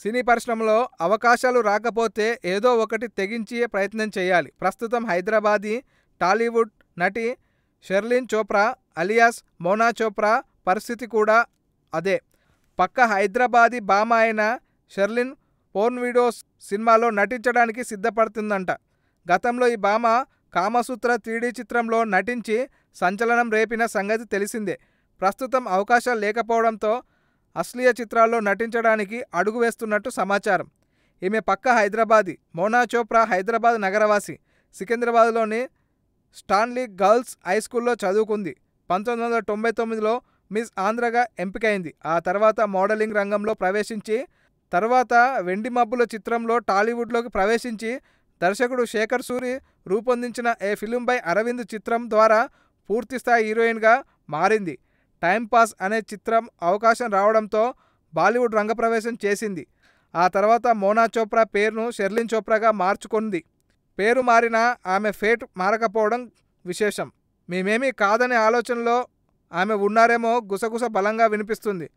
సినీ పరిశ్రమలో అవకాశాలు రాకపోతే ఏదో ఒకటి తెగించి ప్రయత్నం చేయాలి. ప్రస్తుతం హైదరాబాదీ టాలీవుడ్ నటి షెర్లిన్ చోప్రా అలియాస్ మోనా చోప్రా పరిస్థితి కూడా అదే. పక్క హైదరాబాదీ భామ అయిన షెర్లిన్ పోర్న్ వీడియోస్ సినిమాలో నటించడానికి సిద్ధపడుతుందంట. గతంలో ఈ భామ కామసూత్ర 3D చిత్రంలో నటించి సంచలనం రేపిన సంగతి తెలిసిందే. ప్రస్తుతం అవకాశాలు లేకపోవడంతో అశ్లీల చిత్రాల్లో నటించడానికి అడుగు వేస్తున్నట్టు సమాచారం. ఈమె పక్క హైదరాబాదీ. మోనా చోప్రా హైదరాబాద్ నగరవాసి. సికింద్రాబాద్లోని స్టాన్లీ గర్ల్స్ హైస్కూల్లో చదువుకుంది. 1999లో మిస్ ఆంధ్రగా ఎంపికైంది. ఆ తర్వాత మోడలింగ్ రంగంలో ప్రవేశించి తర్వాత వెండి మబ్బుల చిత్రంలో టాలీవుడ్లోకి ప్రవేశించి దర్శకుడు శేఖర్ సూరి రూపొందించిన ఏ ఫిల్మ్ బై అరవింద్ చిత్రం ద్వారా పూర్తిస్థాయి హీరోయిన్గా మారింది. టైంపాస్ అనే చిత్రం అవకాశం రావడంతో బాలీవుడ్ రంగప్రవేశం చేసింది. ఆ తర్వాత మోనా చోప్రా పేరును షెర్లిన్ చోప్రాగా మార్చుకుంది. పేరు మారినా ఆమె ఫేట్ మారకపోవడం విశేషం. మేమేమీ కాదనే ఆలోచనలో ఆమె ఉన్నారేమో గుసగుస బలంగా వినిపిస్తుంది.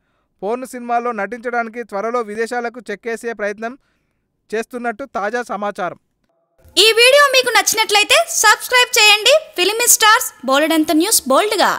పోర్న్ సినిమాల్లో నటించడానికి త్వరలో విదేశాలకు చెక్కేసే ప్రయత్నం చేస్తున్నట్టు తాజా సమాచారం. ఈ వీడియో మీకు నచ్చినట్లయితే సబ్స్క్రైబ్ చేయండి. ఫిలిమి స్టార్స్ బోలెడంత న్యూస్ బోల్డ్గా.